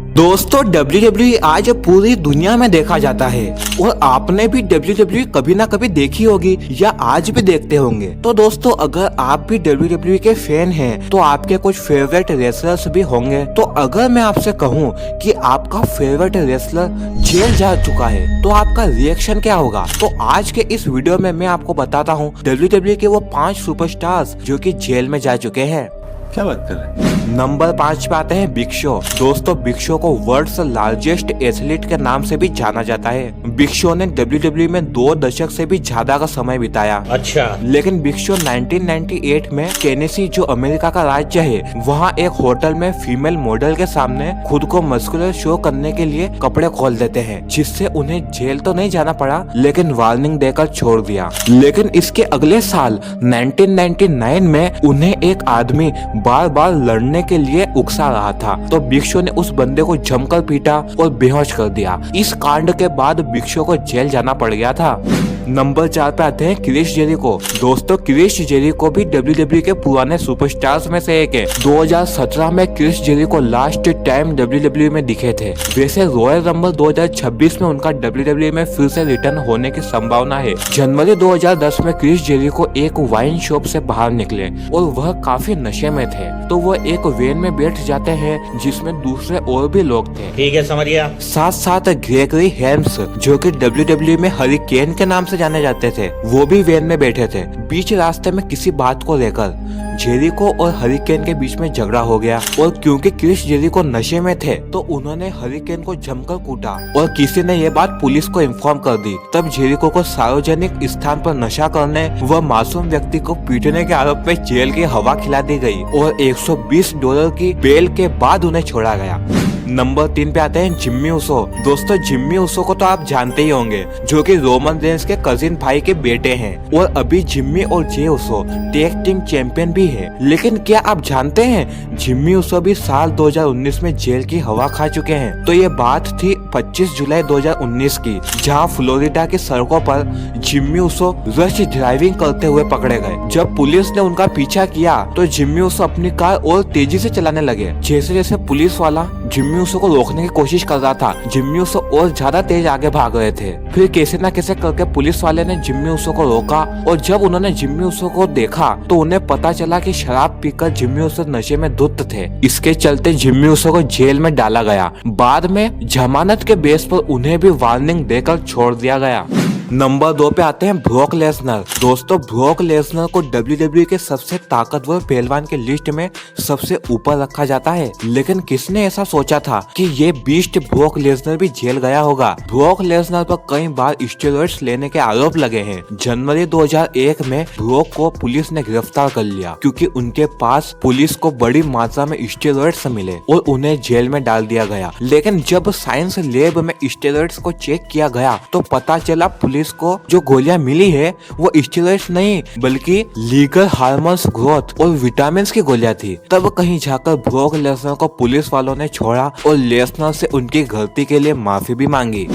दोस्तों WWE आज पूरी दुनिया में देखा जाता है और आपने भी WWE कभी ना कभी देखी होगी या आज भी देखते होंगे। तो दोस्तों अगर आप भी WWE के फैन हैं तो आपके कुछ फेवरेट रेसलर्स भी होंगे। तो अगर मैं आपसे कहूं कि आपका फेवरेट रेसलर जेल जा चुका है तो आपका रिएक्शन क्या होगा? तो आज के इस वीडियो में मैं आपको बताता हूँ WWE के वो 5 सुपरस्टार्स जो कि जेल में जा चुके हैं। क्या बात कर रहे हैं? नंबर 5 पे आते हैं बिग शो। दोस्तों बिग शो को वर्ल्ड्स लार्जेस्ट एथलीट के नाम से भी जाना जाता है। बिग शो ने WWE में 2 दशक से भी ज्यादा का समय बिताया। अच्छा, लेकिन बिग शो 1998 में टेनेसी जो अमेरिका का राज्य है वहाँ एक होटल में फीमेल मॉडल के सामने खुद को मस्कुलर शो करने के लिए कपड़े खोल देते हैं, जिससे उन्हें जेल तो नहीं जाना पड़ा लेकिन वार्निंग देकर छोड़ दिया। लेकिन इसके अगले साल 1999 में उन्हें एक आदमी बार बार लड़ने के लिए उकसा रहा था, तो बिग शो ने उस बंदे को जमकर पीटा और बेहोश कर दिया। इस कांड के बाद बिग शो को जेल जाना पड़ गया था। नंबर 4 पे आते हैं क्रिस जेरिको। दोस्तों क्रिस जेरिको भी WWE के पुराने सुपरस्टार्स में से एक है। 2017 में Chris Jericho last time WWE में दिखे थे। वैसे रॉयल रंबल 2026 में उनका WWE में फिर से रिटर्न होने की संभावना है। जनवरी 2010 में क्रिस जेरिको एक वाइन शॉप से बाहर निकले और वह काफी नशे में थे, तो वह एक वैन में बैठ जाते हैं जिसमें दूसरे और भी लोग थे। ठीक है, समझ गया। साथ साथ ग्रेगरी हेम्स जो कि WWE में हरिकेन के नाम से जाने जाते थे, वो भी वैन में बैठे थे। बीच रास्ते में किसी बात को लेकर जेरिको और हरिकेन के बीच में झगड़ा हो गया और क्योंकि क्रिस जेरिको नशे में थे तो उन्होंने हरिकेन को जमकर कूटा और किसी ने ये बात पुलिस को इन्फॉर्म कर दी। तब जेरिको को सार्वजनिक स्थान पर नशा करने व मासूम व्यक्ति को पीटने के आरोप में जेल की हवा खिला दी गई और $120 की बेल के बाद उन्हें छोड़ा गया। नंबर 3 पे आते हैं जिम्मी उसो। दोस्तों जिम्मी उसो को तो आप जानते ही होंगे, जो कि रोमन रेंस के कजिन भाई के बेटे हैं और अभी जिम्मी और जे उसो टैग टीम चैंपियन भी है। लेकिन क्या आप जानते हैं जिम्मी उसो भी साल 2019 में जेल की हवा खा चुके हैं? तो ये बात थी 25 जुलाई 2019 की, जहां फ्लोरिडा की सड़कों पर जिम्मी उसो रश ड्राइविंग करते हुए पकड़े गए। जब पुलिस ने उनका पीछा किया तो जिम्मी उसो अपनी कार और तेजी से चलाने लगे। जैसे जैसे पुलिस वाला जिम्मी उसो को रोकने की कोशिश कर रहा था, जिम्मी उसो और ज्यादा तेज आगे भाग रहे थे। फिर कैसे न कैसे करके पुलिस वाले ने जिम्मी उसो को रोका और जब उन्होंने जिम्मी उसो को देखा तो उन्हें पता चला कि शराब पीकर जिम्मी उसो नशे में धुत थे। इसके चलते जिम्मी उसो को जेल में डाला गया। बाद में जमानत के बेस पर उन्हें भी वार्निंग देकर छोड़ दिया गया। नंबर 2 पे आते हैं ब्रॉक लेसनर। दोस्तों ब्रॉक लेसनर को WWE के सबसे ताकतवर पहलवान के लिस्ट में सबसे ऊपर रखा जाता है, लेकिन किसने ऐसा सोचा था कि ये बीस्ट ब्रॉक लेसनर भी जेल गया होगा। ब्रॉक लेसनर पर कई बार स्टेरॉइड्स लेने के आरोप लगे हैं। जनवरी 2001 में ब्रॉक को पुलिस ने गिरफ्तार कर लिया क्योंकि उनके पास पुलिस को बड़ी मात्रा में स्टेरॉइड्स मिले और उन्हें जेल में डाल दिया गया। लेकिन जब साइंस लैब में स्टेरॉइड्स को चेक किया गया तो पता चला पुलिस को जो गोलियां मिली है वो स्टेरॉइड्स नहीं बल्कि लीगल हार्मोन्स ग्रोथ और विटामिन की गोलियां थी। तब कहीं जाकर ब्रॉक लेसनर को पुलिस वालों ने छोड़ा और लेसनर से उनकी गलती के लिए माफी भी मांगी।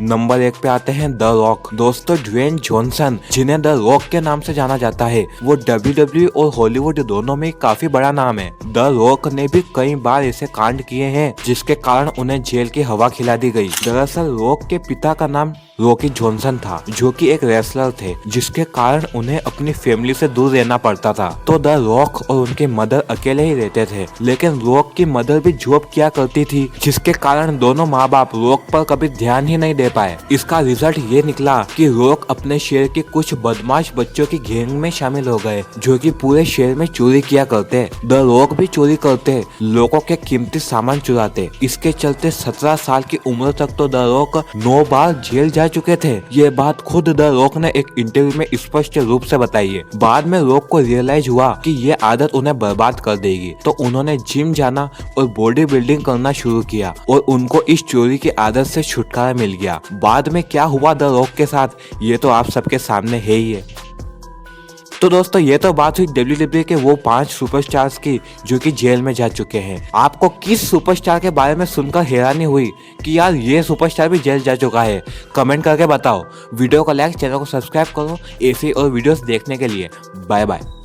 नंबर 1 पे आते हैं द रॉक। दोस्तों ड्वेन जॉनसन, जिन्हें द रॉक के नाम से जाना जाता है, वो WWE और हॉलीवुड दोनों में काफी बड़ा नाम है। द रॉक ने भी कई बार ऐसे कांड किए हैं जिसके कारण उन्हें जेल की हवा खिला दी गई। दरअसल रॉक के पिता का नाम रॉकी जॉनसन था, जो कि एक रेसलर थे, जिसके कारण उन्हें अपनी फैमिली से दूर रहना पड़ता था। तो द रॉक और उनके मदर अकेले ही रहते थे, लेकिन रॉक की मदर भी जॉब किया करती थी, जिसके कारण दोनों माँ बाप रॉक पर कभी ध्यान ही नहीं दे पाए। इसका रिजल्ट ये निकला कि रॉक अपने शहर के कुछ बदमाश बच्चों की गैंग में शामिल हो गए, जो कि पूरे शहर में चोरी किया करते। द रॉक भी चोरी करते, लोगों के कीमती सामान चुराते। इसके चलते 17 साल की उम्र तक तो द रॉक 9 बार जेल जा चुके थे। ये बात खुद द रॉक ने एक इंटरव्यू में स्पष्ट रूप से बताई है। बाद में रॉक को रियलाइज हुआ कि ये आदत उन्हें बर्बाद कर देगी, तो उन्होंने जिम जाना और बॉडी बिल्डिंग करना शुरू किया और उनको इस चोरी की आदत से छुटकारा मिल गया। बाद में क्या हुआ द रॉक के साथ, ये तो आप सबके सामने है ही है। तो दोस्तों ये तो बात हुई WWE के वो 5 सुपरस्टार्स की जो कि जेल में जा चुके हैं। आपको किस सुपरस्टार के बारे में सुनकर हैरानी हुई कि यार ये सुपरस्टार भी जेल जा चुका है? कमेंट करके बताओ। वीडियो को लाइक, चैनल को सब्सक्राइब करो ऐसे और वीडियोस देखने के लिए। Bye bye.